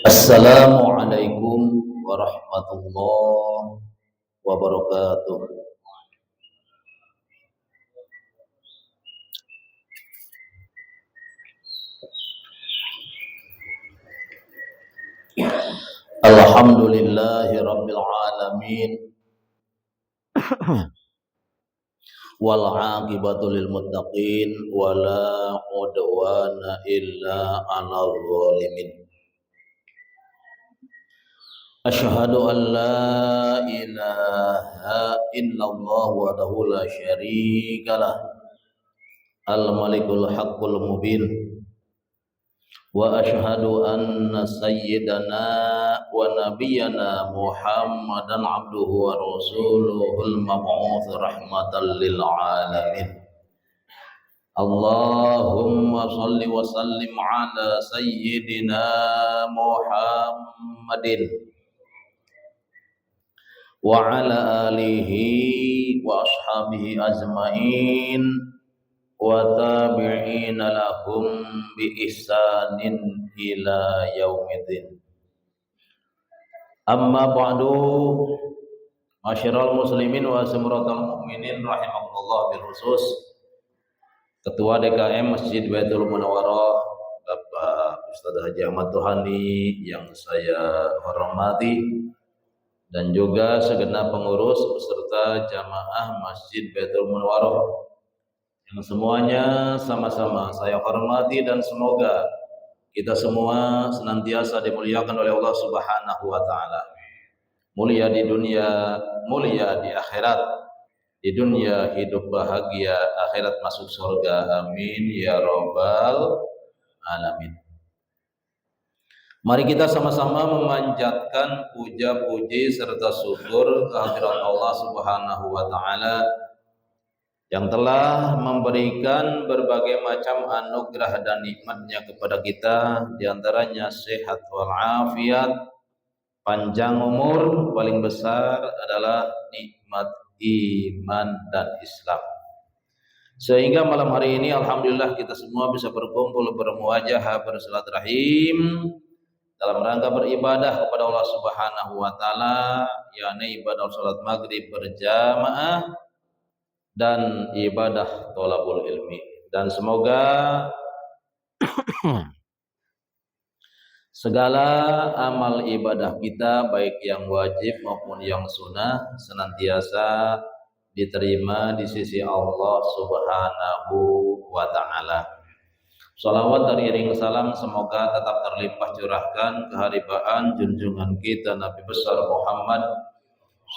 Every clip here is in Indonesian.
Assalamualaikum warahmatullahi wabarakatuh. Alhamdulillahi rabbil alamin wal aqibatu lil muttaqin wala udwana illa 'alal zalimin. Asyhadu an la ilaha illallah wahdahu la syarikalah al malikul haqqul mubin. Wa asyhadu anna sayyidana wa nabiyyana Muhammadan abduhu wa rasuluhul mab'uts rahmatan lil alamin. Allahumma shalli wa sallim ala sayyidina Muhammadin wa ala alihi wa ashabihi ajmain wa tabi'ina lahum bi ihsanin ila yaumiddin. Amma ba'du, masyiral muslimin wa samratal mukminin rahimakumullah bil khusus Ketua DKM Masjid Baitul Munawwarah Bapak Ustaz Haji Ahmad Tuhani yang saya hormati, dan juga segenap pengurus beserta jamaah Masjid Baitul Munawwarah yang semuanya sama-sama saya hormati, dan semoga kita semua senantiasa dimuliakan oleh Allah Subhanahu wa taala. Mulia di dunia, mulia di akhirat. Di dunia hidup bahagia, akhirat masuk surga. Amin ya rabbal alamin. Mari kita sama-sama memanjatkan puja-puji serta syukur kehadirat Allah Subhanahu wa taala yang telah memberikan berbagai macam anugerah dan nikmatnya kepada kita, diantaranya sehat walafiat, panjang umur, paling besar adalah nikmat iman dan Islam. Sehingga malam hari ini alhamdulillah kita semua bisa berkumpul, bermuajah, bersilaturahim dalam rangka beribadah kepada Allah Subhanahu wa taala, yakni ibadah salat maghrib berjamaah dan ibadah thalabul ilmi. Dan semoga segala amal ibadah kita baik yang wajib maupun yang sunnah senantiasa diterima di sisi Allah Subhanahu wa taala. Shalawat dan iring salam semoga tetap terlimpah curahkan keharibaan junjungan kita Nabi besar Muhammad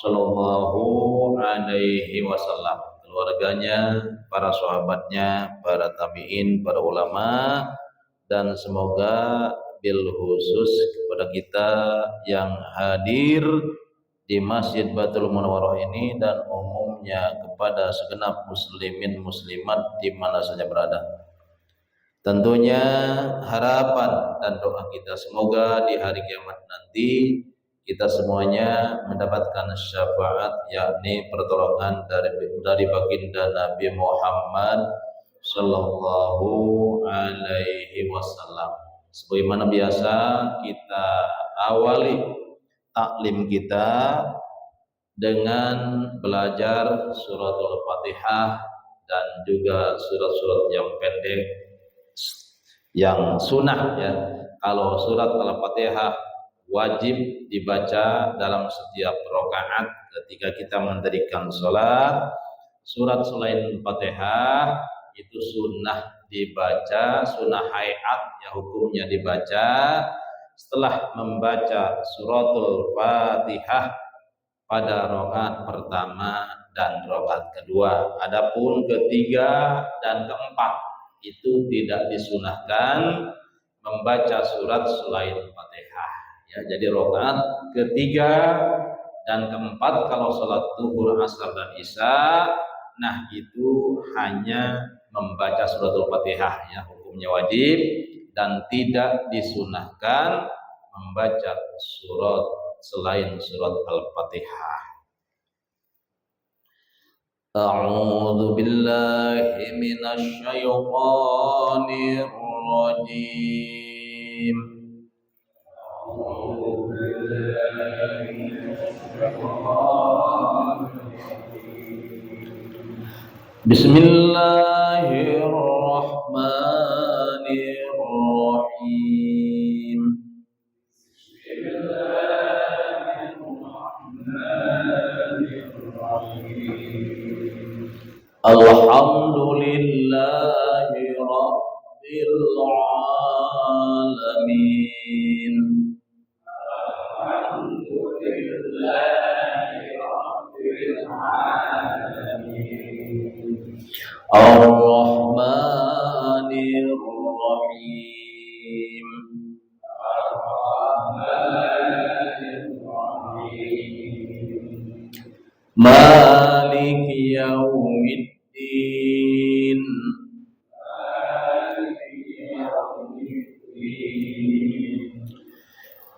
sallallahu alaihi wasallam, keluarganya, para sahabatnya, para tabi'in, para ulama, dan semoga bil khusus kepada kita yang hadir di Masjid Baitul Munawwarah ini, dan umumnya kepada segenap muslimin muslimat di mana saja berada. Tentunya harapan dan doa kita semoga di hari kiamat nanti kita semuanya mendapatkan syafaat, yakni pertolongan dari baginda Nabi Muhammad sallallahu alaihi wasallam. Sebagaimana biasa kita awali taklim kita dengan belajar suratul Fatihah dan juga surat-surat yang pendek yang sunnah ya. Kalau surat Al-Fatihah wajib dibaca dalam setiap rakaat ketika kita mendirikan sholat. Surat selain Fatihah itu sunnah dibaca, sunnah hayat ya, hukumnya dibaca setelah membaca suratul Fatihah pada rakaat pertama dan rakaat kedua. Adapun ketiga dan keempat itu tidak disunahkan membaca surat selain Fatihah ya. Jadi rakaat ketiga dan keempat kalau sholat zuhur, asar dan isya, nah itu hanya membaca suratul Fatihah ya, hukumnya wajib, dan tidak disunahkan membaca surat selain surat Al-Fatihah. A'udzu billahi minasy syaithanir rajim. Bismillahirrahmanirrahim. Alhamdulillahi rabbil alamin. Ar-Rahmanir Rahim. Maliki yaumiddin.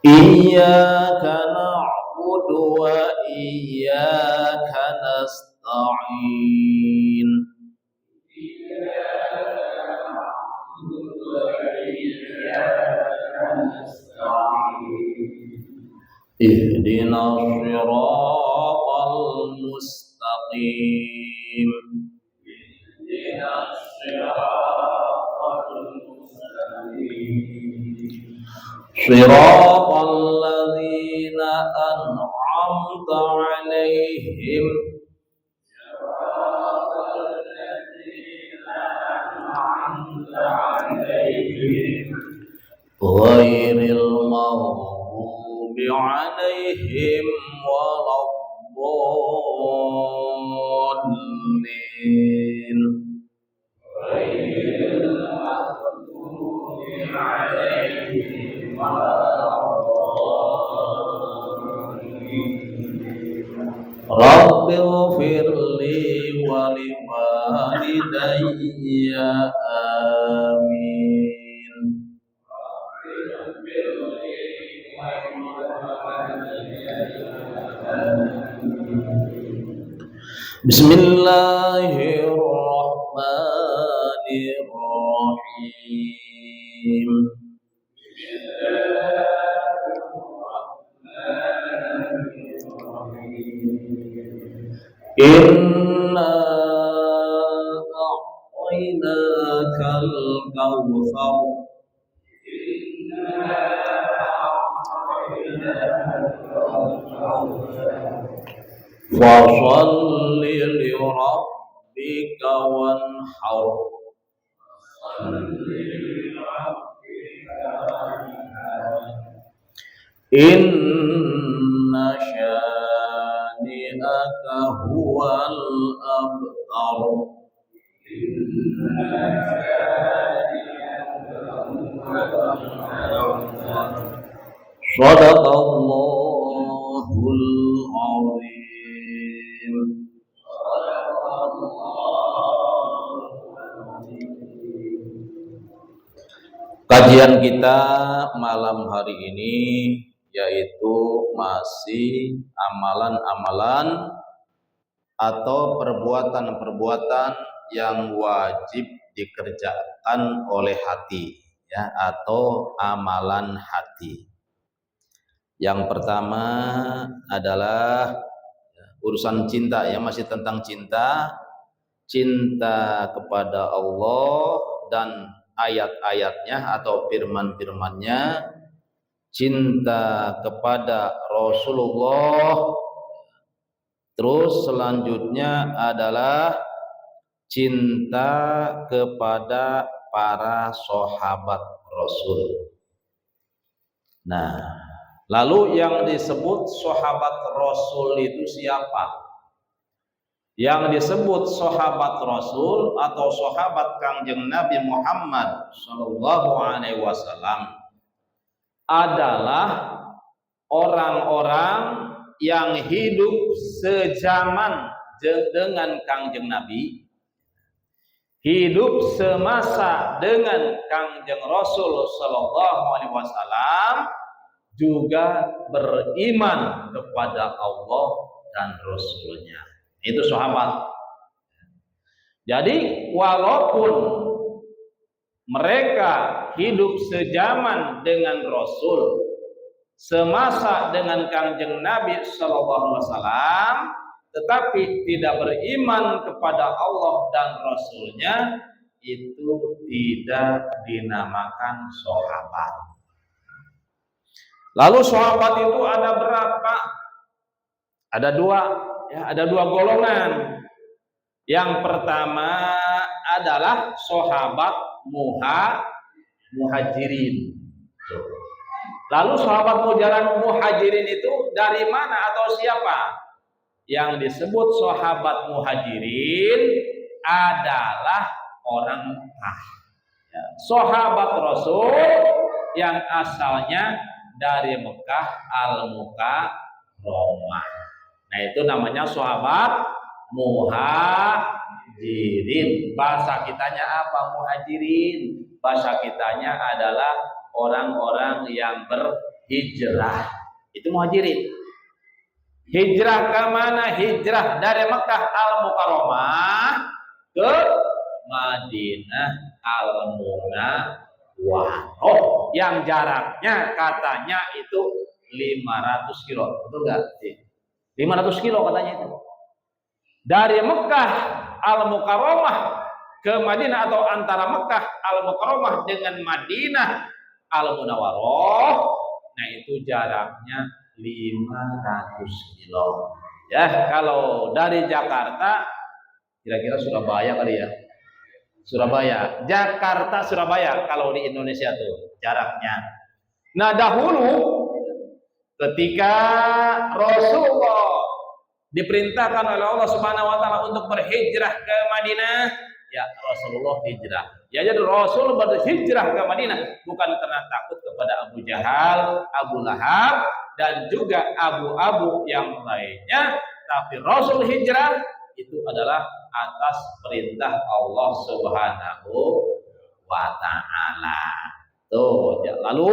Iyyaka na'budu wa iyyaka nasta'in. Ihdinas siratal mustaqim. Siratal ladzina an'amta 'alaihim ghairil maghdubi 'alaihim waladdallin. Rabbi ghfirli wa liwalidayya amin. Bismillahirrahmanirrahim. Inna a'tainakal kautsar. Fasholli li rabbika wanhar. Inna syani'aka huwal abtar. Shadaqallahul azim. Kajian kita malam hari ini yaitu masih amalan-amalan atau perbuatan-perbuatan yang wajib dikerjakan oleh hati, ya, atau amalan hati. Yang pertama adalah urusan cinta, ya, masih tentang cinta kepada Allah dan ayat-ayatnya atau firman-firmannya, cinta kepada Rasulullah. Terus selanjutnya adalah cinta kepada para sahabat Rasul. Nah, lalu yang disebut sahabat Rasul itu siapa? Yang disebut sahabat Rasul atau sahabat Kangjeng Nabi Muhammad Shallallahu Alaihi Wasallam adalah orang-orang yang hidup sejaman dengan Kangjeng Nabi, hidup semasa dengan Kangjeng Rasul Shallallahu Alaihi Wasallam, juga beriman kepada Allah dan Rasulnya. Itu sahabat. Jadi walaupun mereka hidup sejaman dengan Rasul, semasa dengan Kangjeng Nabi Sallallahu Alaihi Wasallam, tetapi tidak beriman kepada Allah dan Rasulnya, itu tidak dinamakan sahabat. Lalu sahabat itu ada berapa? Ada dua, ya, ada dua golongan. Yang pertama adalah sahabat muhajirin. Lalu sahabat muhajirin itu dari mana atau siapa? Yang disebut sahabat muhajirin adalah orang Mekah. Ya, sahabat Rasul yang asalnya dari Mekah al-Mukarramah. Nah, itu namanya sahabat muhajirin. Bahasa kitanya apa muhajirin? Bahasa kitanya adalah orang-orang yang berhijrah. Itu muhajirin. Hijrah ke mana? Hijrah dari Mekah al-Mukarramah ke Madinah al-Munawwarah yang jaraknya katanya itu 500 kilo. Betul nggak? 500 kilo katanya itu. Dari Mekah al-Mukarramah ke Madinah atau antara Mekah al-Mukarramah dengan Madinah al-Munawwarah, nah itu jaraknya 500 kilo. Ya, kalau dari Jakarta kira-kira Surabaya kali ya. Surabaya, Jakarta, Surabaya kalau di Indonesia tuh jaraknya. Nah, dahulu ketika Rasulullah diperintahkan oleh Allah Subhanahu wa taala untuk berhijrah ke Madinah, ya Rasulullah hijrah. Ya, jadi Rasul berhijrah ke Madinah bukan karena takut kepada Abu Jahal, Abu Lahab dan juga abu-abu yang lainnya, tapi Rasul hijrah itu adalah atas perintah Allah Subhanahu wa taala. Tuh, ya. Lalu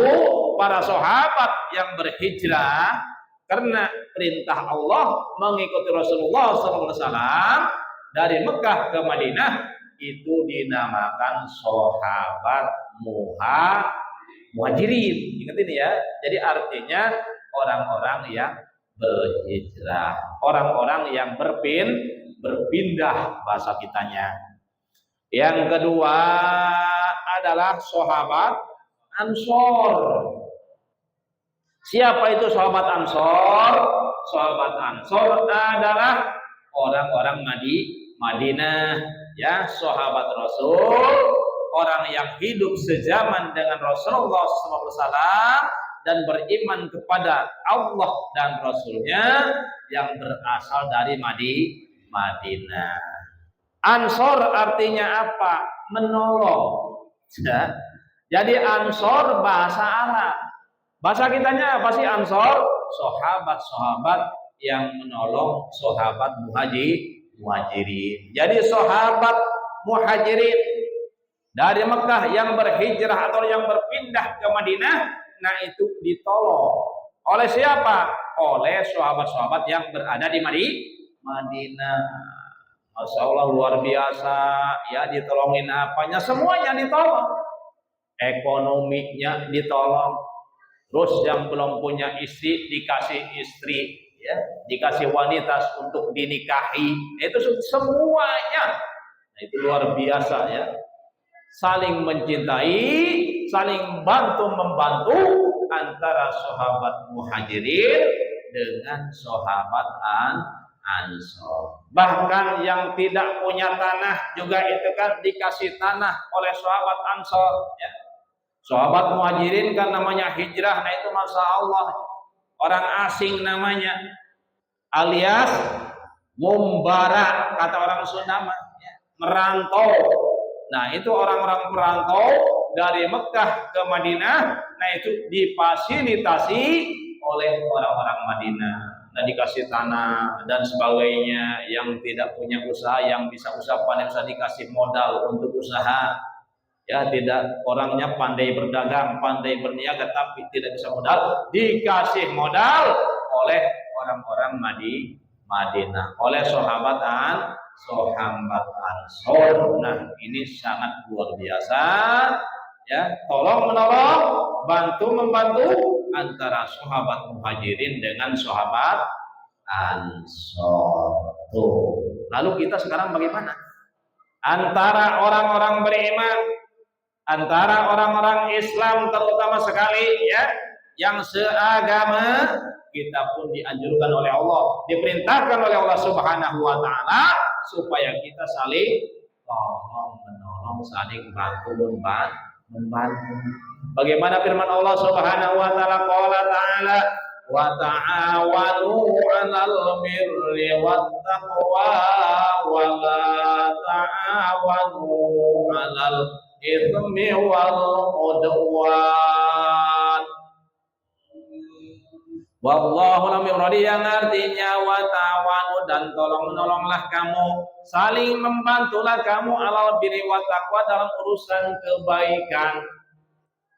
para sahabat yang berhijrah karena perintah Allah mengikuti Rasulullah SAW dari Mekah ke Madinah itu dinamakan sahabat muhajirin. Ingat ini ya. Jadi artinya orang-orang yang berhijrah, orang-orang yang berpindah bahasa kitanya. Yang kedua adalah sahabat Ansor. Siapa itu sahabat Ansor? Sahabat Ansor adalah orang-orang Madinah, ya, sahabat Rasul, orang yang hidup sezaman dengan Rasulullah SAW dan beriman kepada Allah dan Rasulnya yang berasal dari Madinah. Ansor artinya apa? Menolong. Ya. Jadi Ansor bahasa Arab. Bahasa kitanya apa sih Ansor? Sahabat-sahabat yang menolong sahabat muhajirin. Jadi sahabat muhajirin dari Mekah yang berhijrah atau yang berpindah ke Madinah, nah itu ditolong oleh siapa? Oleh sahabat-sahabat yang berada di Madinah. Masya Allah luar biasa, ya, ditolongin apanya? Semuanya ditolong. Ekonominya ditolong. Terus yang belum punya istri dikasih istri, ya, dikasih wanita untuk dinikahi. Itu semuanya. Nah, itu luar biasa ya. Saling mencintai, saling bantu-membantu antara sahabat muhajirin dengan sahabat Ansor. Bahkan yang tidak punya tanah juga itu kan dikasih tanah oleh sahabat Ansor. Ya. Sahabat muhajirin kan namanya hijrah, nah itu masya Allah orang asing namanya, alias mumbara kata orang Sunda, ya, merantau. Nah itu orang-orang perantau dari Mekah ke Madinah, nah itu difasilitasi oleh orang-orang Madinah. Nah dikasih tanah dan sebagainya. Yang tidak punya usaha, yang bisa usaha panen usaha dikasih modal untuk usaha. Ya, tidak, orangnya pandai berdagang, pandai berniaga tapi tidak bisa modal, dikasih modal oleh orang-orang Madinah, oleh sahabat Ansor. Nah, ini sangat luar biasa. Ya, tolong menolong, bantu membantu antara sahabat muhajirin dengan sahabat Ansor. Tuh. Lalu kita sekarang bagaimana? Antara orang-orang beriman, antara orang-orang Islam terutama sekali ya, yang seagama, kita pun dianjurkan oleh Allah, diperintahkan oleh Allah Subhanahu wa taala supaya kita saling tolong menolong, saling bantu membantu. Bagaimana firman Allah Subhanahu wa taala, qala ta'ala wa ta'awanu 'alal birri wat taqwa wa la ta'awanu 'alal itsmi wal udwan. Wallahu lam yuradi, yang artinya wa ta'awanu, dan tolong menolonglah kamu, saling membantulah kamu, 'alal birri wat taqwa, dalam urusan kebaikan,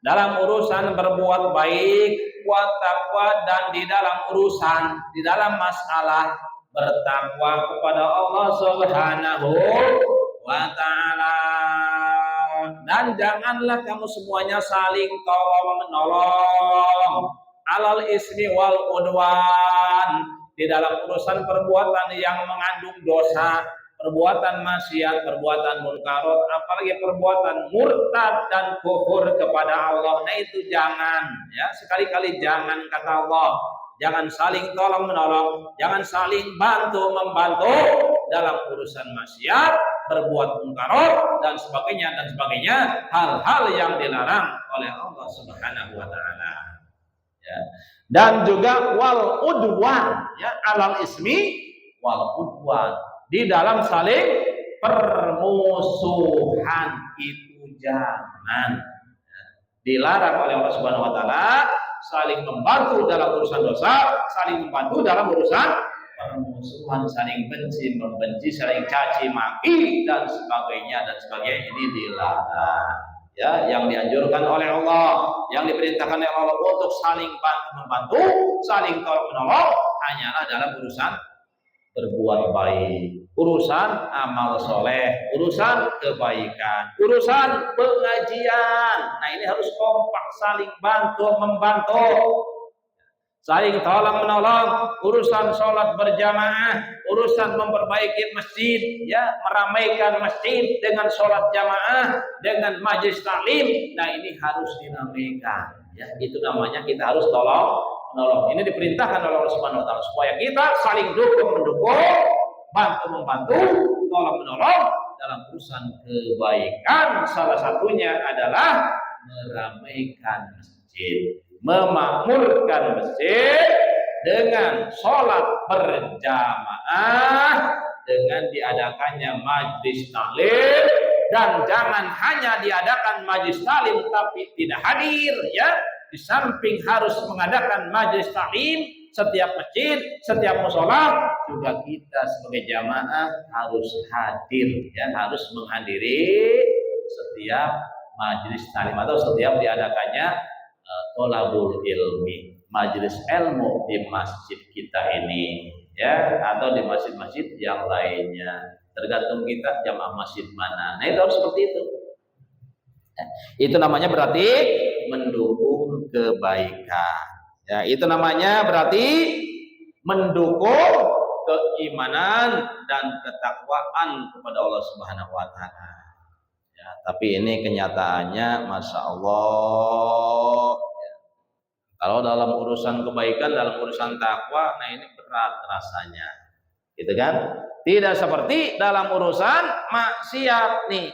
dalam urusan berbuat baik, wat taqwa, dan di dalam masalah bertakwa kepada Allah Subhanahu wa taala. Dan janganlah kamu semuanya saling tolong menolong, alal ismi wal udwan, di dalam urusan perbuatan yang mengandung dosa, perbuatan maksiat, perbuatan munkarat, apalagi perbuatan murtad dan kufur kepada Allah. Nah itu jangan, ya, sekali-kali jangan, kata Allah. Jangan saling tolong menolong, jangan saling bantu membantu dalam urusan maksiat, berbuat munkarat dan sebagainya, hal-hal yang dilarang oleh Allah Subhanahu wa taala. Ya. Dan juga wal udwan, ya, alal ismi wal udwan, di dalam saling permusuhan itu jangan. Dilarang oleh Allah Subhanahu wa taala saling membantu dalam urusan dosa, saling membantu dalam urusan permusuhan, saling benci membenci, saling caci maki dan sebagainya ini dilarang. Ya, yang dianjurkan oleh Allah, yang diperintahkan oleh Allah untuk saling bantu membantu, saling tolong menolong hanyalah dalam urusan berbuat baik, urusan amal soleh, urusan kebaikan, urusan pengajian. Nah ini harus kompak, saling bantu membantu, saling tolong menolong, urusan sholat berjamaah, urusan memperbaiki masjid, ya, meramaikan masjid dengan sholat jamaah, dengan majelis taklim. Nah ini harus diramaikan, ya, itu namanya kita harus tolong menolong. Ini diperintahkan oleh Allah Subhanahu wa taala supaya kita saling dukung mendukung, bantu membantu, tolong menolong dalam urusan kebaikan. Salah satunya adalah meramaikan masjid, memakmurkan masjid dengan sholat berjamaah, dengan diadakannya majlis taklim, dan jangan hanya diadakan majlis taklim tapi tidak hadir, ya. Di samping harus mengadakan majlis taklim setiap masjid, setiap mushola, juga kita sebagai jamaah harus hadir, ya, harus menghadiri setiap majlis taklim atau setiap diadakannya tholabul ilmi, majlis ilmu di masjid kita ini, ya, atau di masjid-masjid yang lainnya, tergantung kita jamaah masjid mana. Nah itu harus seperti itu. Itu namanya berarti mendukung kebaikan. Ya, itu namanya berarti mendukung keimanan dan ketakwaan kepada Allah Subhanahu wa taala. Ya, tapi ini kenyataannya Masya Allah, ya, kalau dalam urusan kebaikan, dalam urusan takwa, nah ini berat rasanya, gitu kan? Tidak seperti dalam urusan maksiat nih.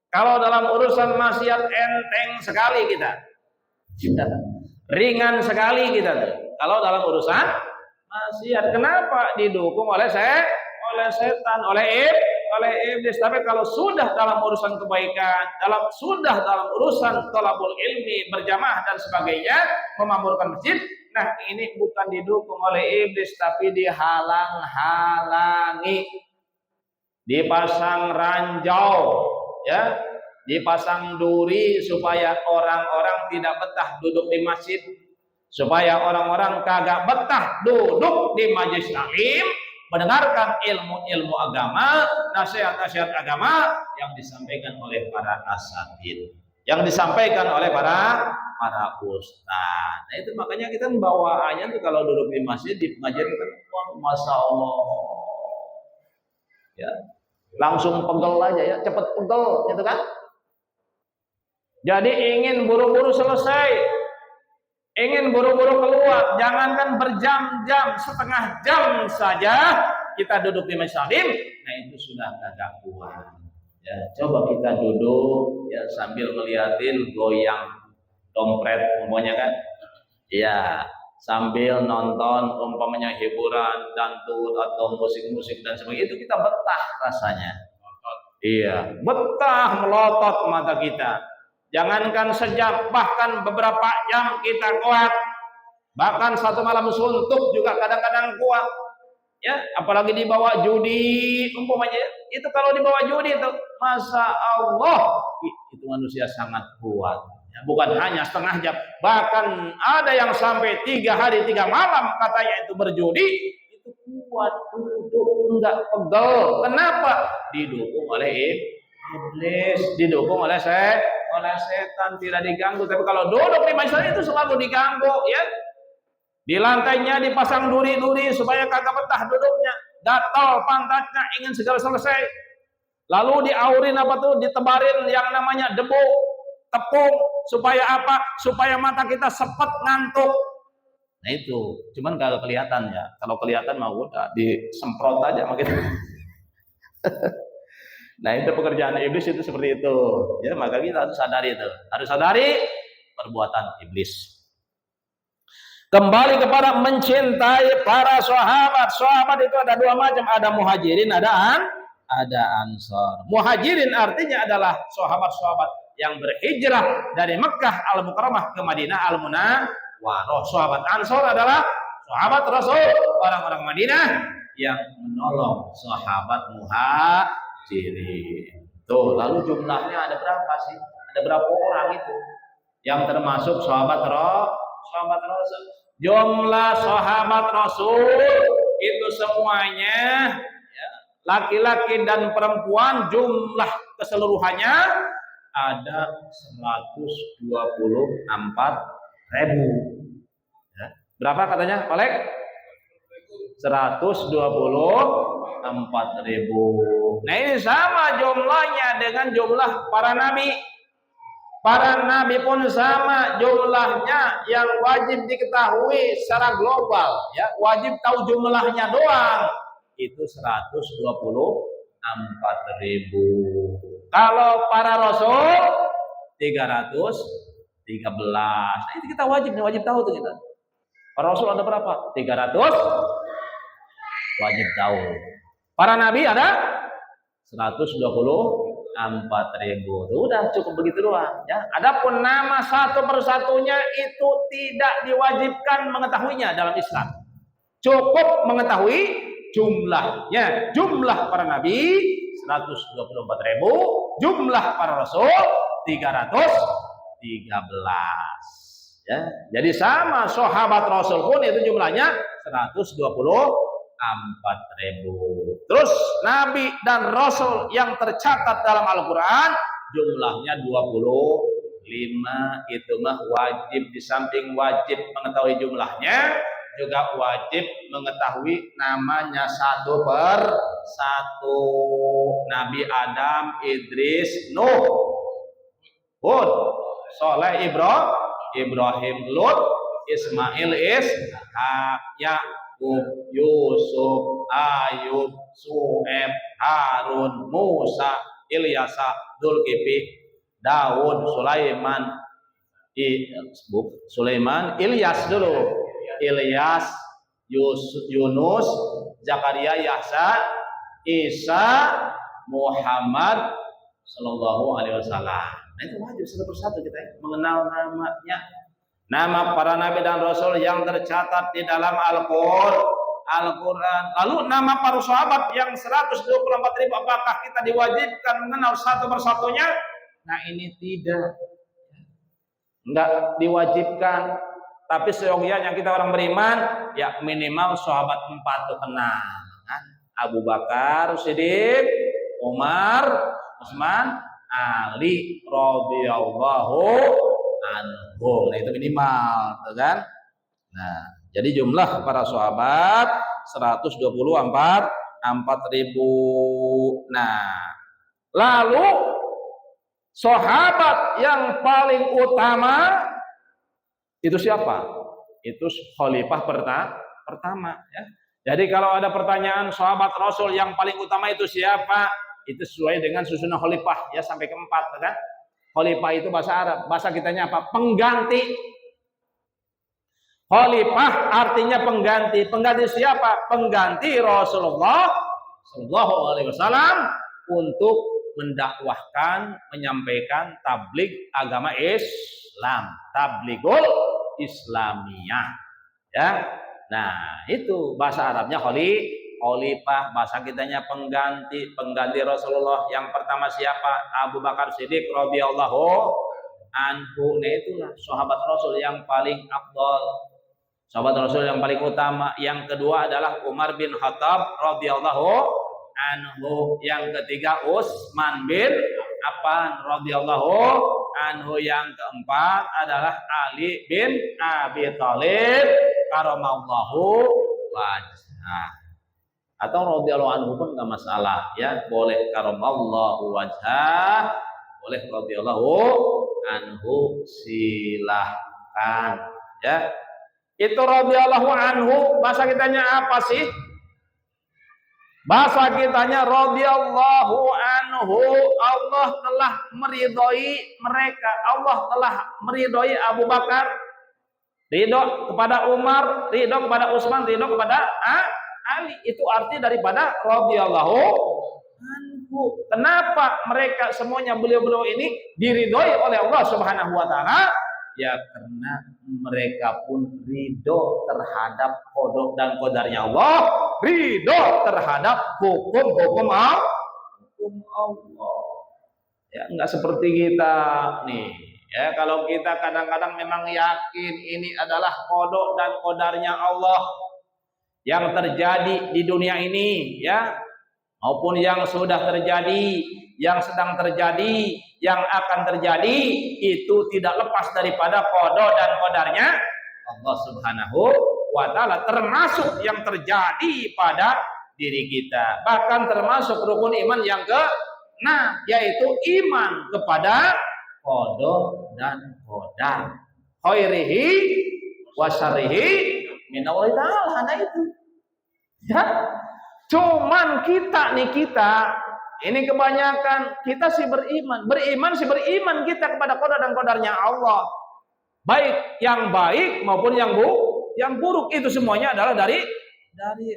Kalau dalam urusan maksiat enteng sekali kita, ringan sekali kita. Kalau dalam urusan maksiat, kenapa? Didukung oleh setan, oleh iblis. Tapi kalau sudah dalam urusan kebaikan, sudah dalam urusan thalabul ilmi, berjamaah dan sebagainya, memakmurkan masjid, nah ini bukan didukung oleh iblis tapi dihalang-halangi, dipasang ranjau, ya, dipasang duri supaya orang-orang tidak betah duduk di masjid, supaya orang-orang kagak betah duduk di majelis taklim, mendengarkan ilmu-ilmu agama, nasihat-nasihat agama yang disampaikan oleh para asatidz, yang disampaikan oleh para ustaz. Nah itu makanya kita membawaannya tuh kalau duduk di masjid, di pengajian kita, Masya Allah, Ya, langsung pegel aja ya, cepet pegel gitu kan. Jadi ingin buru-buru selesai, ingin buru-buru keluar, jangankan berjam-jam, setengah jam saja kita duduk di majelis taklim, nah itu sudah agak kuat. Ya, coba kita duduk ya sambil ngeliatin goyang dompet umpamanya kan. Ya, sambil nonton umpamanya hiburan dangdut atau musik-musik dan sebagainya, itu kita betah rasanya. Iya, betah melotot mata kita. Jangankan sejam, bahkan beberapa jam kita kuat. Bahkan satu malam suntuk juga kadang-kadang kuat. Ya, apalagi dibawa judi umpamanya. Itu kalau dibawa judi itu, Masya Allah, itu manusia sangat kuat. Ya, bukan hanya setengah jam, bahkan ada yang sampai 3 hari 3 malam katanya itu berjudi. Itu kuat, duduk enggak pegel. Kenapa? Didukung oleh iblis, didukung oleh setan, tidak diganggu. Tapi kalau duduk di majelis itu selalu diganggu ya. Di lantainya dipasang duri-duri supaya kagak betah duduknya, gatal pantatnya, ingin segera selesai. Lalu diaurin apa tuh, ditebarin yang namanya debu, tepung, supaya apa? Supaya mata kita sepet ngantuk. Nah itu, cuman kagak kelihatan ya. Kalau kelihatan mah udah disemprot aja makin. Nah itu pekerjaan iblis itu seperti itu. Ya maka kita harus sadari itu, harus sadari perbuatan iblis. Kembali kepada mencintai para sahabat. Sahabat itu ada 2 macam, ada muhajirin, ada ansor. Muhajirin artinya adalah sahabat-sahabat yang berhijrah dari Mekah al-Mukarramah ke Madinah al-Munawwarah. Sahabat ansor adalah sahabat Rasul, orang-orang Madinah yang menolong sahabat muhajirin. Tuh, lalu jumlahnya ada berapa sih? Ada berapa orang itu yang termasuk sahabat Rasul? Jumlah sahabat Rasul itu semuanya ya, laki-laki dan perempuan, jumlah keseluruhannya ada 124.000 ya. Berapa katanya Pak Lek? 124.000. Nah ini sama jumlahnya dengan jumlah para nabi. Para nabi pun sama jumlahnya, yang wajib diketahui secara global ya, wajib tahu jumlahnya doang itu 124.000. Kalau para rasul 313. Nah, itu kita wajib tahu tuh kita. Para rasul ada berapa? 300, wajib tahu. Para nabi ada 124.000. Udah cukup begitu doang ya. Adapun nama satu persatunya itu tidak diwajibkan mengetahuinya dalam Islam. Cukup mengetahui jumlahnya. Jumlah para nabi 124.000, jumlah para rasul 313 ya. Jadi sama sahabat Rasul pun itu jumlahnya 124.000. Terus nabi dan rasul yang tercatat dalam Al-Qur'an jumlahnya 25. Itu mah wajib, di samping wajib mengetahui jumlahnya, juga wajib mengetahui namanya satu per satu. Nabi Adam, Idris, Nuh, Hud, Saleh, Ibrahim, Lut, Ismail, Ishak, Yakub, Yusuf, Ayub, Su'eb, Harun, Musa, Ilyasa, Dzulkifli, Daud, Sulaiman, Ilyas dulu, Ilyas, Yunus, Zakaria, Yahya, Isa, Muhammad sallallahu alaihi wasallam. Nah itu wajib satu persatu kita mengenal namanya. Nama para nabi dan rasul yang tercatat di dalam Al-Quran. Lalu nama para sahabat yang 124.000, apakah kita diwajibkan mengenal satu persatunya? Nah ini enggak diwajibkan. Tapi seyogianya kita orang beriman, ya minimal sahabat 4 itu kenal. Abu Bakar, Siddiq, Umar, Utsman, Ali radhiyallahu anhu. Nah itu minimal, kan? Nah, jadi jumlah para sahabat 124.000. 4.000. Nah, lalu sahabat yang paling utama itu siapa? Itu khalifah pertama ya. Jadi kalau ada pertanyaan sahabat Rasul yang paling utama itu siapa? Itu sesuai dengan susunan khalifah ya sampai keempat kan. Khalifah itu bahasa Arab, bahasa kitanya apa? Pengganti. Khalifah artinya pengganti. Pengganti siapa? Pengganti Rasulullah Shallallahu Alaihi Wasallam untuk mendakwahkan, menyampaikan tabligh agama Islam, tablighul Islamiyah. Ya, nah itu bahasa Arabnya khalifah, bahasa kitanya pengganti Rasulullah. Yang pertama siapa? Abu Bakar Siddiq radhiyallahu anhu. Nah itulah sahabat Rasul yang paling afdal. Sahabat Rasul yang paling utama. Yang kedua adalah Umar bin Khattab radhiyallahu anhu. Yang ketiga Utsman bin Affan radhiyallahu anhu. Yang keempat adalah Ali bin Abi Thalib karamallahu wajhah. Atau radhiyallahu anhu pun enggak masalah ya, boleh karamallahu wajhah, boleh radhiyallahu anhu, silahkan ya. Itu radhiyallahu anhu bahasa kitanya apa sih? Bahasa kitanya radhiyallahu anhu, Allah telah meridhoi mereka. Allah telah meridhoi Abu Bakar, ridho kepada Umar, ridho kepada Utsman, ridho kepada Ali. Itu arti daripada radhiyallahu anhu. Kenapa mereka semuanya beliau-beliau ini diridhoi oleh Allah Subhanahu wa taala? Ya karena mereka pun ridho terhadap qada dan qadarnya Allah, ridho terhadap hukum Allah. Ya enggak seperti kita nih. Ya kalau kita kadang-kadang memang yakin ini adalah qada dan qadarnya Allah yang terjadi di dunia ini ya, maupun yang sudah terjadi, yang sedang terjadi, yang akan terjadi, itu tidak lepas daripada qada dan qadarnya Allah Subhanahu wa taala, termasuk yang terjadi pada diri kita. Bahkan termasuk rukun iman yang ke-6, yaitu iman kepada qada dan qadar, khairihi wa syarrihi minallahi ta'ala. Nah itu ya, cuman kita ini kebanyakan kita sih beriman kita kepada qada dan qadarnya Allah, baik yang baik maupun yang buruk, itu semuanya adalah dari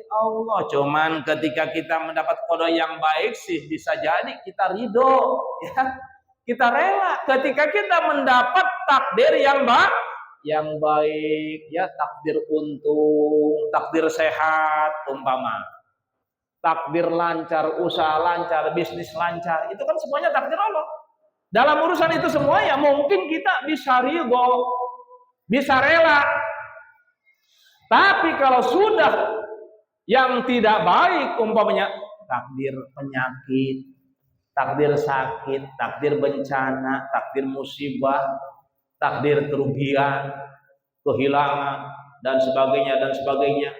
Allah. Cuman ketika kita mendapat qada yang baik sih bisa jadi kita ridho ya, kita rela. Ketika kita mendapat takdir yang baik ya, takdir untung, takdir sehat umpama, takdir lancar, usaha lancar, bisnis lancar, itu kan semuanya takdir Allah. Dalam urusan itu semua ya mungkin kita bisa ridho, bisa rela. Tapi kalau sudah yang tidak baik, umpamanya takdir penyakit, takdir sakit, takdir bencana, takdir musibah, takdir kerugian, kehilangan dan sebagainya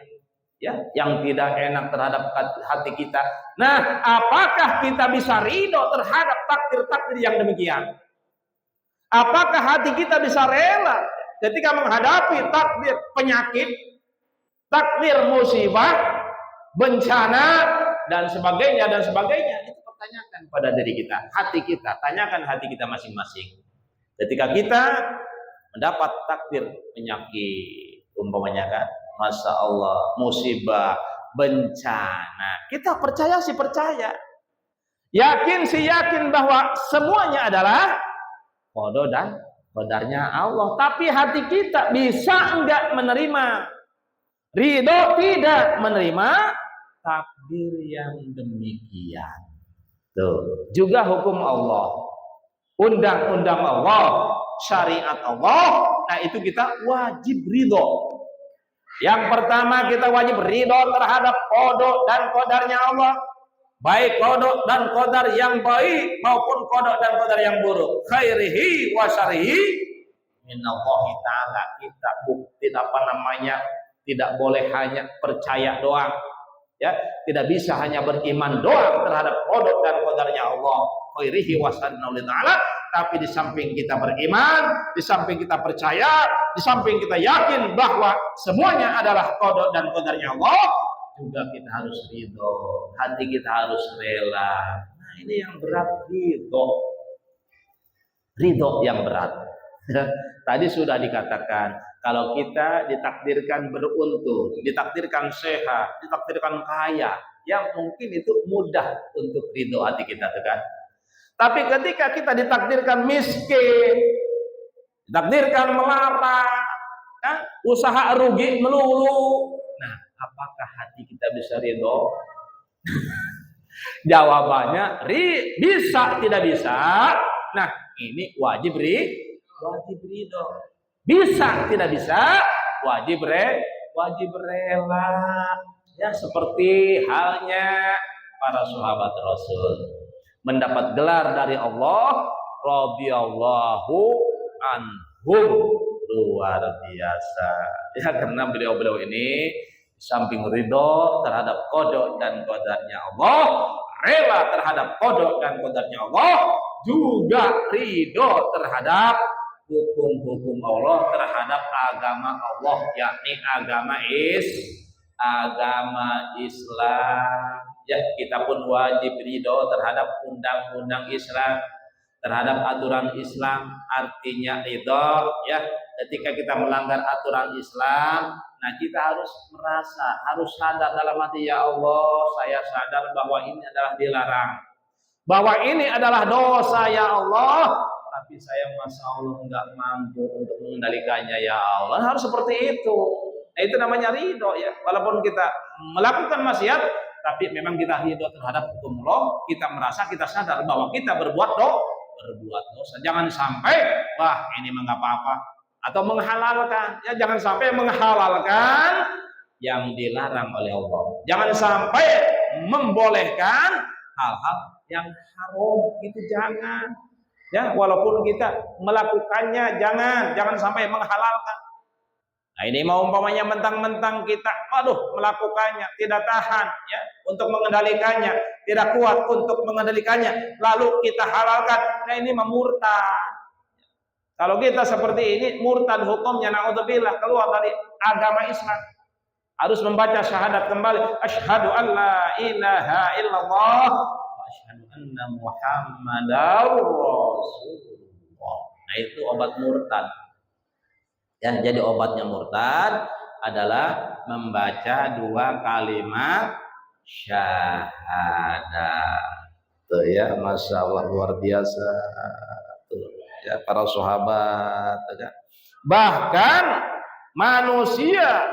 ya, yang tidak enak terhadap hati kita. Nah, apakah kita bisa ridho terhadap takdir-takdir yang demikian? Apakah hati kita bisa rela ketika menghadapi takdir penyakit, takdir musibah, bencana dan sebagainya? Itu pertanyakan pada diri kita, hati kita, tanyakan hati kita masing-masing. Ketika kita mendapat takdir penyakit umpamanya kan, Masya Allah, musibah, bencana, kita percaya, yakin bahwa semuanya adalah qada dan qadarnya Allah. Tapi hati kita bisa enggak menerima, ridho tidak menerima takdir yang demikian. Tuh, juga hukum Allah, undang-undang Allah, syariat Allah. Nah itu kita wajib ridho. Yang pertama kita wajib ridho terhadap qada dan qadarnya Allah, baik qada dan qadar yang baik maupun qada dan qadar yang buruk, khairihi wa syarrihi minallahi ta'ala. Kita bukti tidak boleh hanya percaya doang Ya, tidak bisa hanya beriman doang terhadap qada dan qadarnya Allah, khairihi wa syarrihi ta'ala, tapi di samping kita beriman, di samping kita percaya, di samping kita yakin bahwa semuanya adalah qada dan qadarnya Allah, juga kita harus ridho, hati kita harus rela. Nah, ini yang berat, ridho yang berat. Tadi sudah dikatakan, kalau kita ditakdirkan beruntung, ditakdirkan sehat, ditakdirkan kaya, yang mungkin itu mudah untuk ridho hati kita, kan? Tapi ketika kita ditakdirkan miskin, ditakdirkan melarat, ya, usaha rugi melulu, nah, apakah hati kita bisa ridho? Jawabannya bisa, tidak bisa. Nah, ini wajib ridho. Bisa, tidak bisa, wajib rela. Ya, seperti halnya para sahabat Rasul mendapat gelar dari Allah radhiyallahu anhum, luar biasa. Ya, karena beliau-beliau ini samping ridho terhadap qada dan qadarnya Allah, rela terhadap qada dan qadarnya Allah, juga ridho terhadap hukum-hukum Allah, terhadap agama Allah, yakni agama Islam. Ya, kita pun wajib ridho terhadap undang-undang Islam, terhadap aturan Islam. Artinya ridho, ya, ketika kita melanggar aturan Islam, nah kita harus merasa, harus sadar dalam hati, ya Allah, saya sadar bahwa ini adalah dilarang, bahwa ini adalah dosa, ya Allah, tapi saya masya Allah nggak mampu untuk mengendalikannya, ya Allah. Harus seperti itu. Nah, itu namanya ridho, ya. Walaupun kita melakukan maksiat, tapi memang kita ridho terhadap hukum Allah. Kita merasa, kita sadar bahwa kita berbuat dosa. Jangan sampai, wah ini mah nggak apa-apa, atau menghalalkan. Ya, jangan sampai menghalalkan yang dilarang oleh Allah. Jangan sampai membolehkan hal-hal yang haram, itu jangan. Ya, walaupun kita melakukannya, jangan sampai menghalalkan. Nah, ini mau umpamanya mentang-mentang kita melakukannya, tidak tahan, ya, untuk mengendalikannya, tidak kuat untuk mengendalikannya, lalu kita halalkan. Nah, ini murtad. Kalau kita seperti ini, murtad hukumnya, naudzubillah, keluar dari agama Islam. Harus membaca syahadat kembali, asyhadu an la ilaha illallah wa asyhadu anna muhammadar rasulullah. Nah, itu obat murtad. Ya, jadi obatnya murtad adalah membaca 2 kalimat syahadat. Tuh ya, masya Allah, luar biasa. Tuh ya, para sahabat. Ya. Bahkan manusia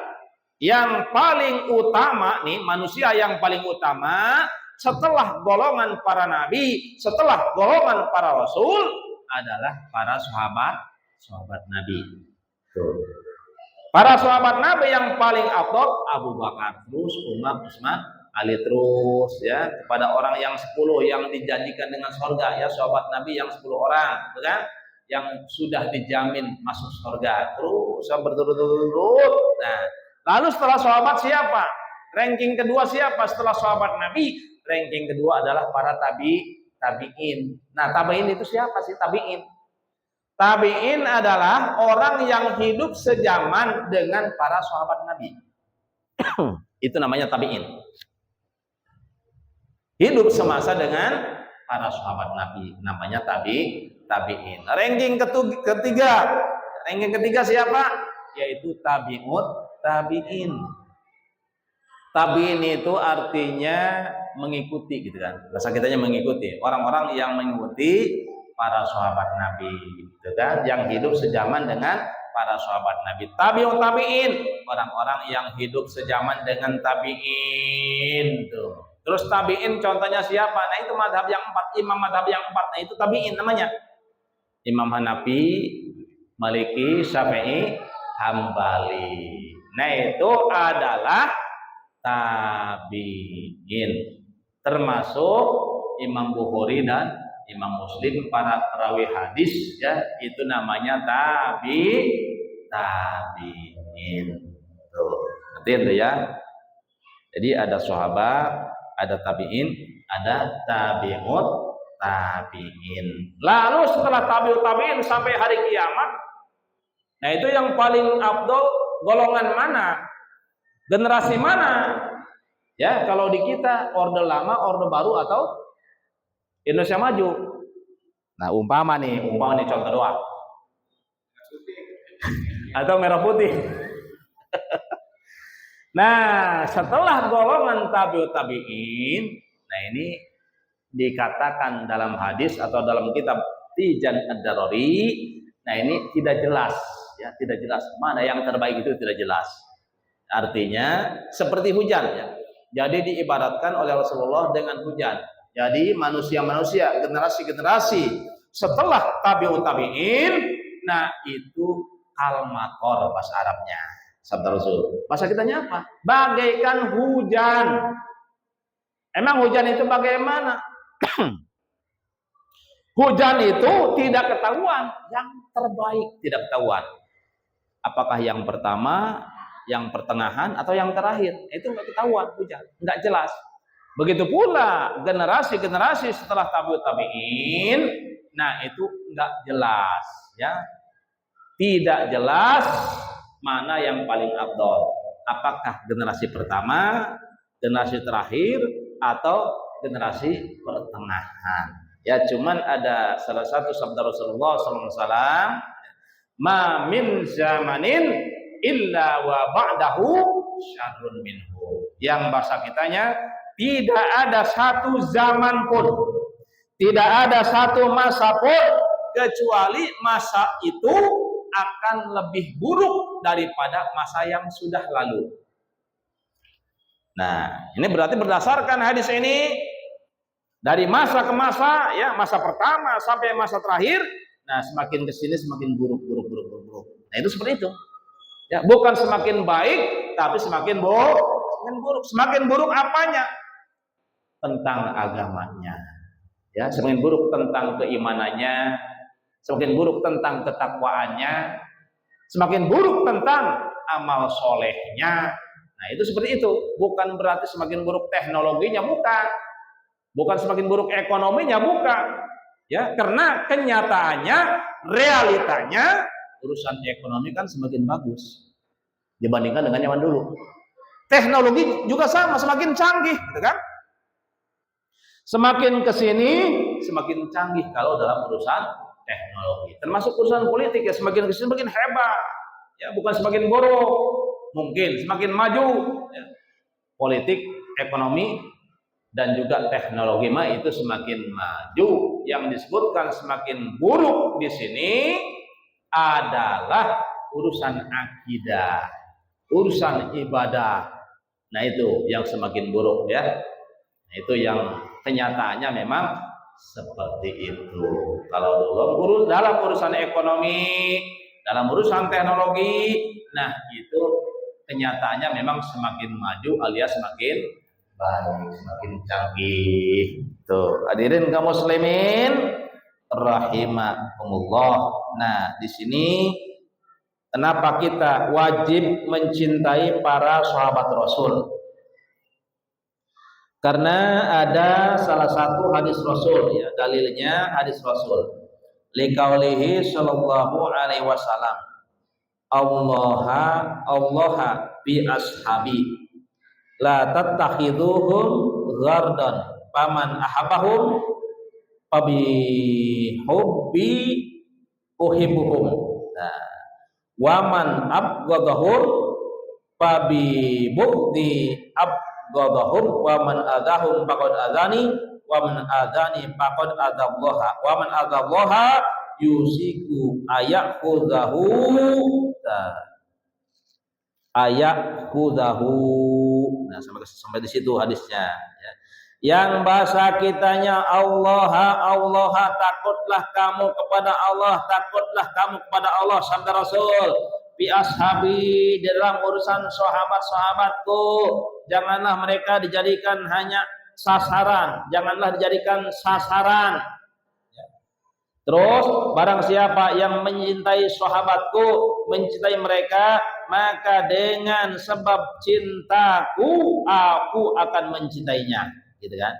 yang paling utama nih, manusia yang paling utama setelah golongan para nabi, setelah golongan para rasul adalah para sahabat Nabi. Para sahabat Nabi yang paling afdal Abu Bakar, terus Umar, Utsman, Ali, terus ya kepada orang yang 10 yang dijanjikan dengan surga, ya sahabat Nabi yang 10 orang, kan? Yang sudah dijamin masuk surga, terus berturut-turut. Nah, lalu setelah sahabat siapa? Ranking kedua siapa setelah sahabat Nabi? Ranking kedua adalah para tabi'in. Nah, tabi'in itu siapa sih tabi'in? Tabi'in adalah orang yang hidup sejaman dengan para sahabat Nabi. Itu namanya tabi'in. Hidup semasa dengan para sahabat Nabi, namanya tabi'in. Ranking ketiga siapa? Yaitu tabi'in. Tabi'in itu artinya mengikuti, gitu kan. Bahasa kitanya mengikuti. Orang-orang yang mengikuti para sahabat Nabi, gitu kan, yang hidup sejaman dengan para sahabat Nabi. Tabi'in, orang-orang yang hidup sejaman dengan tabi'in. Tuh. Terus tabi'in contohnya siapa? Nah, itu madhab yang 4, imam madhab yang 4. Nah, itu tabi'in namanya. Imam Hanafi, Maliki, Syafi'i, Hambali. Nah, itu adalah tabi'in. Termasuk Imam Bukhari dan Imam Muslim, para perawi hadis, ya, itu namanya tabi'in. Tuh, ngerti itu ya. Jadi ada sahabat, ada tabi'in, ada tabi'ut tabi'in. Lalu setelah tabi'ut tabi'in sampai hari kiamat, nah itu yang paling afdol golongan mana? Generasi mana? Ya, kalau di kita orde lama, orde baru atau Indonesia maju. Nah, umpama nih contoh doang. Atau merah putih. Nah, setelah golongan tabi'ut tabi'in, nah ini dikatakan dalam hadis atau dalam kitab Tijan Ad-Darari, nah ini tidak jelas, ya, tidak jelas mana yang terbaik, itu tidak jelas. Artinya seperti hujan, ya. Jadi diibaratkan oleh Rasulullah dengan hujan. Jadi manusia-manusia, generasi-generasi setelah tabi'ut tabi'in, nah itu kalmator bahasa Arabnya. Sabda Rasul. Bahasa kitanya apa? Bagaikan hujan. Emang hujan itu bagaimana? Hujan itu tidak ketahuan. Yang terbaik tidak ketahuan. Apakah yang pertama, yang pertengahan, atau yang terakhir? Itu nggak ketahuan hujan. Nggak jelas. Begitu pula generasi-generasi setelah tabi'ut tabi'in. Nah itu nggak jelas. Ya, tidak jelas mana yang paling afdol. Apakah generasi pertama, generasi terakhir, atau generasi pertengahan? Ya, cuman ada salah satu sabda Rasulullah SAW, ma min zamanin illa wa ba'dahu syarrun minhu. Yang bahasa kitanya, tidak ada satu zaman pun, tidak ada satu masa pun, kecuali masa itu akan lebih buruk daripada masa yang sudah lalu. Nah, ini berarti berdasarkan hadis ini dari masa ke masa, ya, masa pertama sampai masa terakhir. Nah, semakin ke sini semakin buruk. Nah, itu seperti itu. Ya, bukan semakin baik, tapi semakin buruk. Semakin buruk apanya? Tentang agamanya. Ya, semakin buruk tentang keimanannya. Semakin buruk tentang ketakwaannya, semakin buruk tentang amal solehnya. Nah itu seperti itu. Bukan berarti semakin buruk teknologinya, bukan semakin buruk ekonominya, bukan. Ya, karena kenyataannya, realitanya urusan ekonomi kan semakin bagus dibandingkan dengan zaman dulu. Teknologi juga sama, semakin canggih, gitu kan? Semakin kesini semakin canggih kalau dalam urusan teknologi, termasuk urusan politik, ya, semakin kesini semakin hebat, ya, bukan semakin buruk, mungkin semakin maju, ya. Politik, ekonomi, dan juga teknologi mah itu semakin maju. Yang disebutkan semakin buruk di sini adalah urusan akidah, urusan ibadah. Nah itu yang semakin buruk, ya. Nah, itu yang kenyataannya memang seperti itu. Kalau dulu dalam urusan ekonomi, dalam urusan teknologi, nah itu kenyataannya memang semakin maju alias semakin baik, semakin canggih. Tuh, hadirin kaum muslimin rahimakumullah. Nah, di sini kenapa kita wajib mencintai para sahabat Rasul? Karena ada salah satu hadis Rasul, ya, dalilnya hadis Rasul. Liqaulihi sallallahu alaihi wasallam, Allah bi ashabi la tattakhiduhum ghardan faman ahabbahum fabi hubbi uhibbuhum. Nah, waman abghadahum fabi bughdi abghadahum, waman adahum faqad adani, waman adani faqad adallaha, waman adallaha yusiku ayakhudhahu ayakhudhahu. Nah, sampai di situ hadisnya, ya. Yang bahasa kitanya Allah takutlah kamu kepada Allah, takutlah kamu kepada Allah, sabda Rasul. Bi ashabi, dalam urusan sahabat-sahabatku, janganlah mereka dijadikan hanya sasaran, janganlah dijadikan sasaran. Terus barang siapa yang mencintai sahabatku, mencintai mereka, maka dengan sebab cintaku aku akan mencintainya, gitu kan?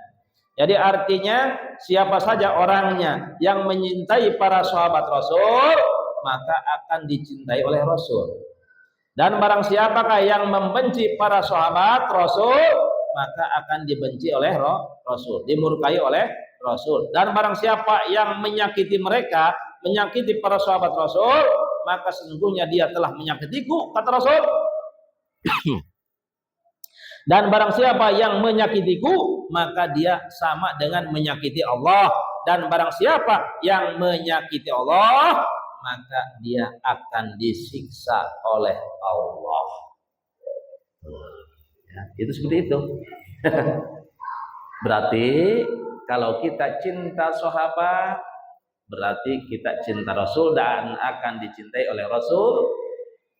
Jadi artinya siapa saja orangnya yang mencintai para sahabat Rasul, maka akan dicintai oleh Rasul. Dan barang siapakah yang membenci para sahabat Rasul, maka akan dibenci oleh Rasul, dimurkai oleh Rasul. Dan barang siapa yang menyakiti mereka, menyakiti para sahabat Rasul, maka sesungguhnya dia telah menyakitiku, kata Rasul. Dan barang siapa yang menyakitiku, maka dia sama dengan menyakiti Allah. Dan barang siapa yang menyakiti Allah, maka dia akan disiksa oleh Allah. Ya, itu seperti itu. Berarti kalau kita cinta sahabat, berarti kita cinta Rasul dan akan dicintai oleh Rasul.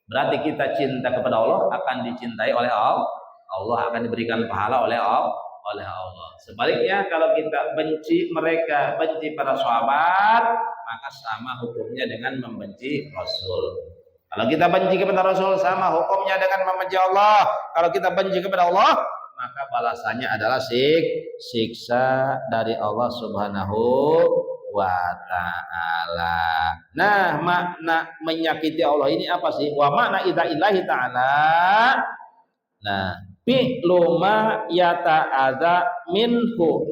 Berarti kita cinta kepada Allah, akan dicintai oleh Allah. Allah akan diberikan pahala oleh Allah. Sebaliknya kalau kita benci mereka, benci para sahabat, maka sama hukumnya dengan membenci Rasul. Kalau kita benci kepada Rasul, sama hukumnya dengan membenci Allah. Kalau kita benci kepada Allah, maka balasannya adalah siksa dari Allah Subhanahu wa ta'ala. Nah, makna menyakiti Allah ini apa sih? Wa makna idza'illahi ta'ala. Nah, fi'lu ma yata'adza minhu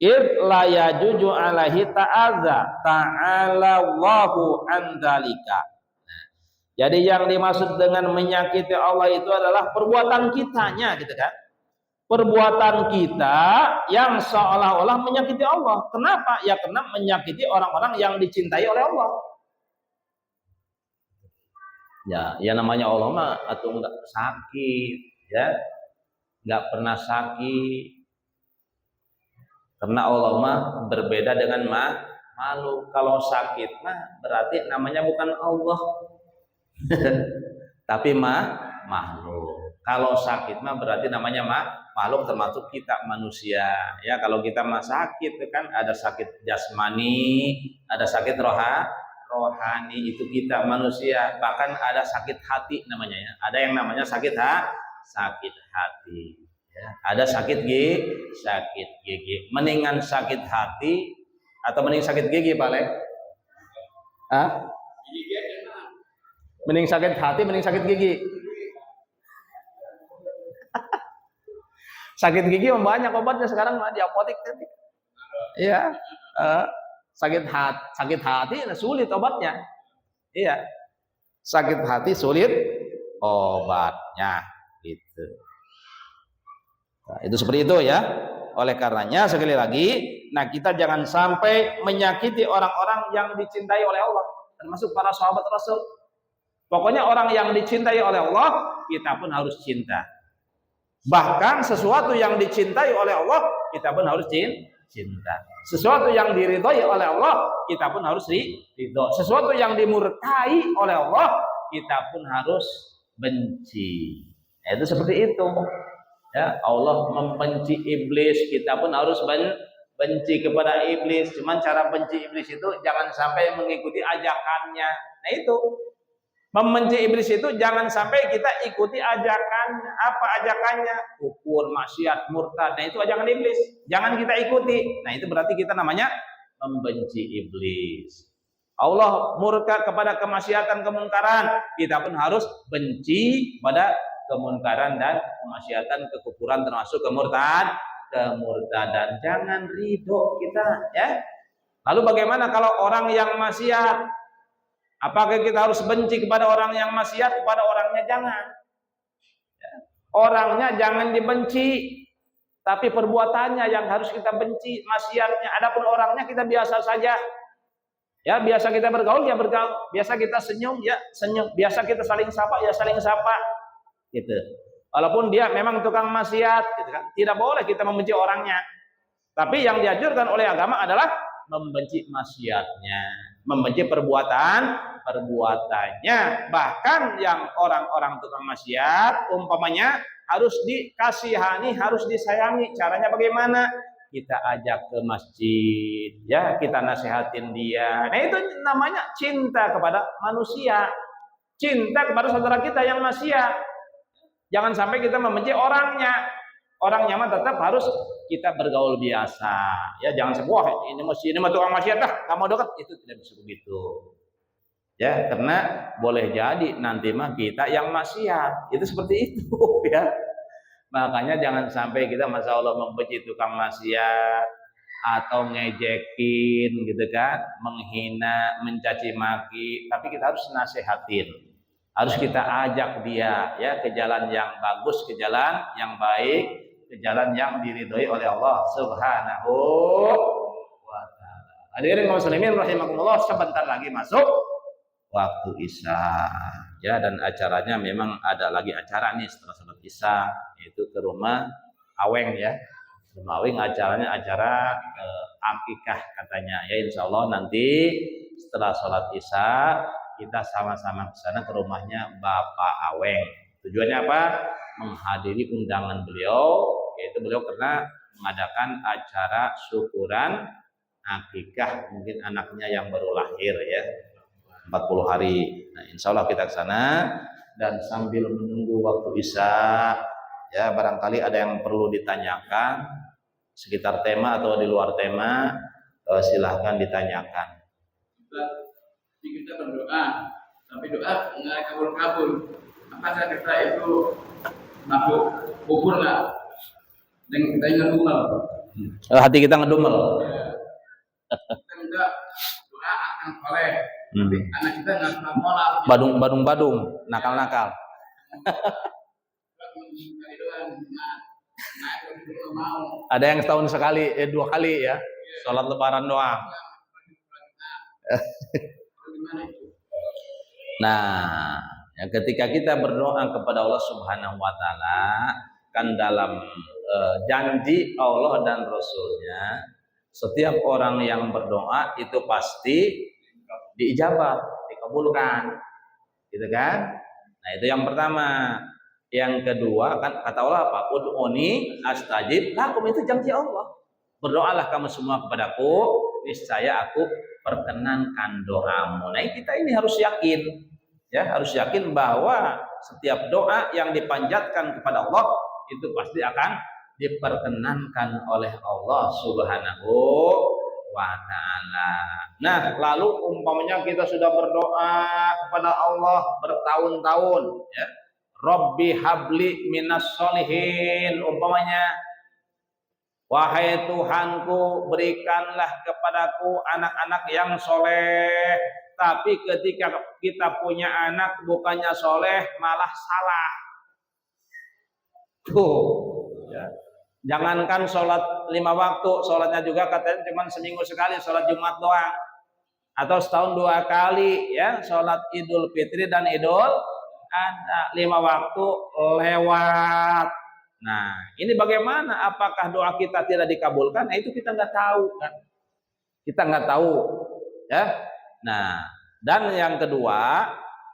id la yajuju alaihi ta'adza ta'ala Allahu an dzalika. Jadi yang dimaksud dengan menyakiti Allah itu adalah perbuatan kitanya, gitu kan? Perbuatan kita yang seolah-olah menyakiti Allah. Kenapa? Ya karena menyakiti orang-orang yang dicintai oleh Allah. Ya namanya Allah mah atau enggak sakit, ya. Enggak pernah sakit. Karena Allah mah berbeda dengan makhluk. Kalau sakit mah berarti namanya bukan Allah. Tapi makhluk. Kalau sakit mah berarti namanya makhluk, termasuk kita manusia. Ya, kalau kita mah sakit kan ada sakit jasmani, ada sakit rohani, itu kita manusia. Bahkan ada sakit hati namanya ya. Ada yang namanya sakit hati. Ya, ada sakit gigi. Mendingan sakit hati atau mending sakit gigi, Pak Le? Mending sakit hati, mending sakit gigi. Sakit gigi banyak obatnya sekarang di apotek. Iya, sakit hati sulit obatnya. Iya, sakit hati sulit obatnya, gitu. Nah, itu seperti itu ya. Oleh karenanya sekali lagi, nah kita jangan sampai menyakiti orang-orang yang dicintai oleh Allah, termasuk para sahabat Rasul. Pokoknya orang yang dicintai oleh Allah, kita pun harus cinta. Bahkan sesuatu yang dicintai oleh Allah, kita pun harus cinta. Sesuatu yang diridhoi oleh Allah, kita pun harus ridho. Sesuatu yang dimurkai oleh Allah, kita pun harus benci. Nah, itu seperti itu. Ya, Allah membenci iblis, kita pun harus benci kepada iblis. Cuman cara benci iblis itu jangan sampai mengikuti ajakannya. Nah itu. Membenci iblis itu jangan sampai kita ikuti ajakannya. Apa ajakannya? Kufur, maksiat, murtad. Nah itu ajakan iblis. Jangan kita ikuti. Nah itu berarti kita namanya membenci iblis. Allah murka kepada kemaksiatan, kemungkaran. Kita pun harus benci pada kemungkaran dan kemaksiatan, kekufuran, termasuk kemurtadan. Jangan ridho kita, ya. Lalu bagaimana kalau orang yang maksiat? Apakah kita harus benci kepada orang yang maksiat? Kepada orangnya jangan. Orangnya jangan dibenci, tapi perbuatannya yang harus kita benci, maksiatnya. Adapun orangnya kita biasa saja. Ya, biasa kita bergaul ya bergaul, biasa kita senyum ya senyum, biasa kita saling sapa ya saling sapa. Gitu. Walaupun dia memang tukang maksiat, gitu kan. Tidak boleh kita membenci orangnya. Tapi yang dianjurkan oleh agama adalah membenci maksiatnya, membenci perbuatannya. Bahkan yang orang-orang tukang maksiat umpamanya harus dikasihani, harus disayangi. Caranya bagaimana? kita ajak ke masjid, ya kita nasihatin dia. Nah itu namanya cinta kepada manusia, cinta kepada saudara kita yang maksiat. Jangan sampai kita membenci orangnya. Orangnya mah tetap harus kita bergaul biasa. Ya jangan sebuah ini mah tukang maksiat dah, nggak mau dekat, itu tidak bisa begitu. Ya karena boleh jadi nanti mah kita yang maksiat, itu seperti itu ya. Makanya jangan sampai kita masya Allah membenci tukang maksiat atau ngejekin gitu kan, menghina, mencaci maki, tapi kita harus nasihatin. Harus kita ajak dia ya ke jalan yang bagus, ke jalan yang baik, ke jalan yang diridhoi oleh Allah Subhanahu wa taala. Hadirin kaum muslimin rahimakumullah, sebentar lagi masuk waktu Isya. Ya, dan acaranya memang ada lagi acara nih setelah salat Isya, yaitu ke rumah Aweng ya. Rumah Aweng acaranya acara akikah katanya. Ya insyaallah nanti setelah salat Isya kita sama-sama ke sana ke rumahnya Bapak Aweng. Tujuannya apa? Menghadiri undangan beliau, yaitu beliau pernah mengadakan acara syukuran akikah mungkin anaknya yang baru lahir ya, 40 hari. Nah, insya Allah kita ke sana, dan sambil menunggu waktu Isya ya, barangkali ada yang perlu ditanyakan sekitar tema atau di luar tema, silahkan ditanyakan. Kita berdoa, tapi doa nggak kabul-kabul. Apakah kita itu mabuk bubur nggak? Dan kita ngedumel. Hati kita ngedumel. Kita enggak doa akan soleh. Anak kita nggak sekolah. Badung, nakal-nakal. Ada yang setahun sekali, 2 kali ya, sholat lebaran doang. Nah, ya ketika kita berdoa kepada Allah Subhanahu wa taala, kan dalam janji Allah dan Rasulnya, setiap orang yang berdoa itu pasti diijabah, dikabulkan. Gitu kan? Nah, itu yang pertama. Yang kedua kan kata Allah apa? Ud'uni astajib lakum, itu janji Allah. Berdoalah kamu semua kepadaku, niscaya aku perkenankan doamu. Nah, kita ini harus yakin, ya harus yakin bahwa setiap doa yang dipanjatkan kepada Allah itu pasti akan diperkenankan oleh Allah Subhanahu wa taala. Nah, lalu umpamanya kita sudah berdoa kepada Allah bertahun-tahun, ya. Rabbi habli minas solihin, umpamanya, wahai Tuhanku berikanlah kepadaku anak-anak yang soleh. Tapi ketika kita punya anak bukannya soleh malah salah. Tuh ya. Jangankan sholat 5 waktu, sholatnya juga katanya cuma seminggu sekali, sholat Jumat doang, atau setahun 2 kali ya, sholat Idul Fitri dan Idul Adha, 5 waktu lewat. Nah, ini bagaimana? Apakah doa kita tidak dikabulkan? Nah, itu kita nggak tahu kan? Kita nggak tahu, ya. Nah, dan yang kedua,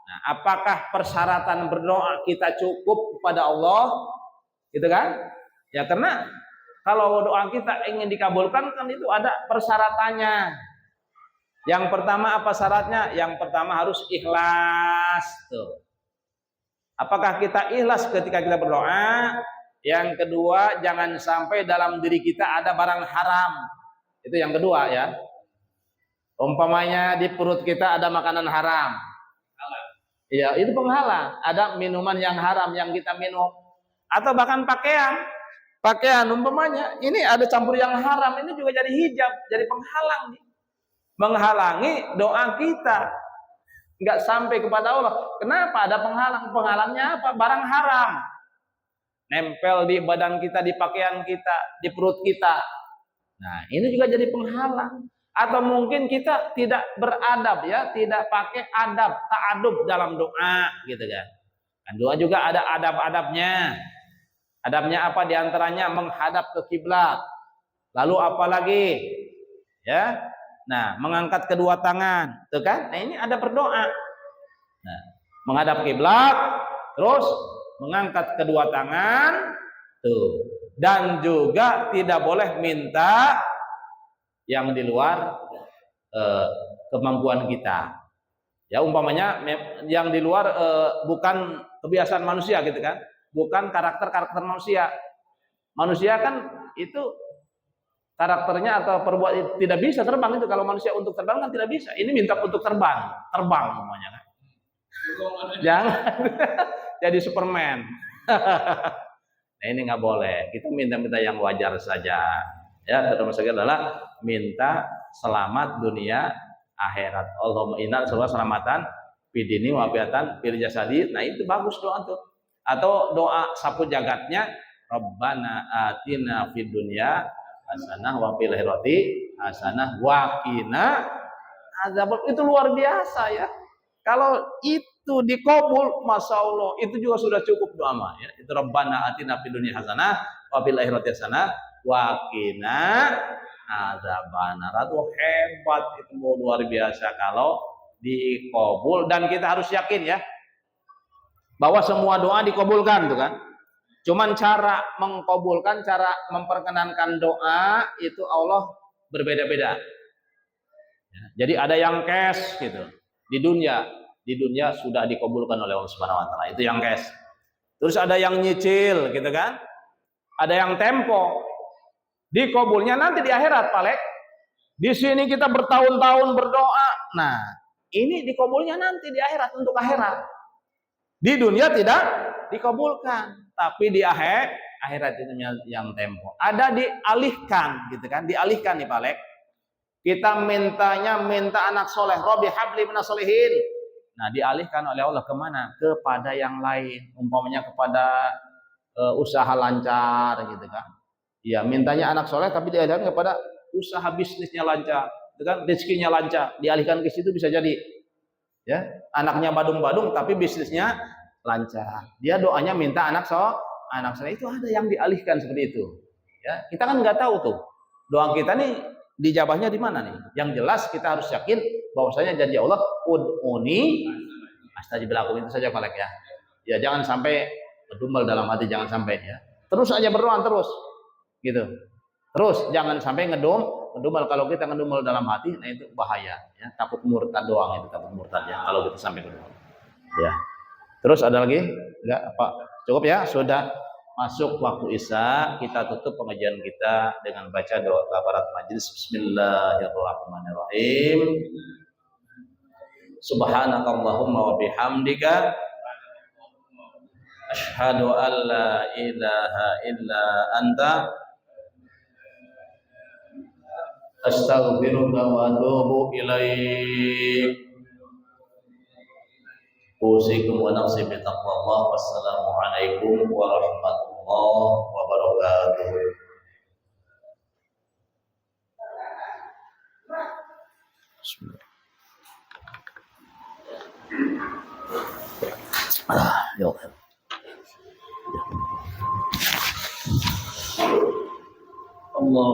nah, apakah persyaratan berdoa kita cukup kepada Allah, gitu kan? Ya, karena kalau doa kita ingin dikabulkan kan itu ada persyaratannya. Yang pertama apa syaratnya? Yang pertama harus ikhlas. Tuh. Apakah kita ikhlas ketika kita berdoa? Yang kedua, jangan sampai dalam diri kita ada barang haram. Itu yang kedua ya. Umpamanya di perut kita ada makanan haram. Iya, itu penghalang. Ada minuman yang haram yang kita minum. Atau bahkan pakaian. Pakaian umpamanya ini ada campur yang haram, ini juga jadi hijab, jadi penghalang. Menghalangi doa kita. Enggak sampai kepada Allah. Kenapa ada penghalang? Penghalangnya apa? Barang haram. Nempel di badan kita, di pakaian kita, di perut kita. Nah, ini juga jadi penghalang. Atau mungkin kita tidak beradab ya, tidak pakai adab, ta'adub dalam doa gitu kan. Dan doa juga ada adab-adabnya. Adabnya apa? Di antaranya menghadap ke kiblat. Lalu apa lagi? Ya. Nah, mengangkat kedua tangan, tuh kan? Nah, ini ada berdoa. Nah, menghadap kiblat, terus mengangkat kedua tangan, tuh. dan juga tidak boleh minta yang di luar kemampuan kita. Ya, umpamanya yang di luar bukan kebiasaan manusia gitu kan, bukan karakter manusia. Manusia kan itu karakternya atau perbuatan tidak bisa terbang itu. Kalau manusia untuk terbang kan tidak bisa. Ini minta untuk terbang semuanya kan. Jangan jadi Superman. Nah, ini nggak boleh. Kita minta yang wajar saja. Ya, termasuk adalah minta selamat dunia akhirat. Allahumma inna selamatan fidini wa afiatan fil jasadi. Nah, itu bagus doa tuh. Atau doa sapu jagatnya, Rabbana atina fid dunya hasanah wa fil akhirati hasanah wa qina azab. Itu luar biasa ya. Kalau itu dikabul, Masya Allah, itu juga sudah cukup doa ya. Itu Rabbana atina fid dunya hasanah wa fil akhirati hasanah wa qina azabannar. Itu hebat, itu luar biasa kalau dikabul. Dan kita harus yakin ya bahwa semua doa dikabulkan tuh kan. Cuman cara mengkabulkan, cara memperkenankan doa itu Allah berbeda-beda. Ya, jadi ada yang cash gitu. Di dunia sudah dikabulkan oleh Allah Subhanahu wa taala. Itu yang cash. Terus ada yang nyicil gitu kan? Ada yang tempo. Dikabulnya nanti di akhirat, Pak Lek. Di sini kita bertahun-tahun berdoa. Nah, ini dikabulnya nanti di akhirat, untuk akhirat. Di dunia tidak dikabulkan, tapi di akhirat itu yang tempo. Ada dialihkan gitu kan? Dialihkan nih Pak Lek. Kita minta anak soleh, Robbi habli minas solihin. Nah, dialihkan oleh Allah kemana? Kepada yang lain, umpamanya kepada usaha lancar gitu kan. Ya, mintanya anak soleh tapi dialihkan kepada usaha bisnisnya lancar, gitu kan? Rezekinya lancar, dialihkan ke situ bisa jadi. Ya, anaknya badung-badung tapi bisnisnya lancar. Dia doanya minta anak soleh, itu ada yang dialihkan seperti itu. Ya, kita kan nggak tahu tuh. Doa kita nih dijabahnya di mana nih? Yang jelas kita harus yakin bahwasanya janji Allah, ud'uni astajib lakum, itu saja Pak Lek ya. Ya, jangan sampai berdumel dalam hati, jangan sampai ya. Terus aja berdoa terus. Gitu. Terus jangan sampai ngedumel. Kalau kita ngedumel dalam hati, nah itu bahaya ya. Takut murtad doang, itu takut murtad ya kalau kita sampai ngedumel. Ya. Terus ada lagi? Enggak apa? Cukup ya, sudah masuk waktu Isya. Kita tutup pengajian kita dengan baca doa kafarat majelis. Bismillahirrahmanirrahim. Subhanakallahumma wa bihamdika asyhadu an la ilaha illa anta astaghfiruka wa atubu ilaik. Usikum wa nafsi bi taqwallah. Wassalamu alaikum warahmatullahi wabarakatuh. Bismillah. Ya Allah. Allah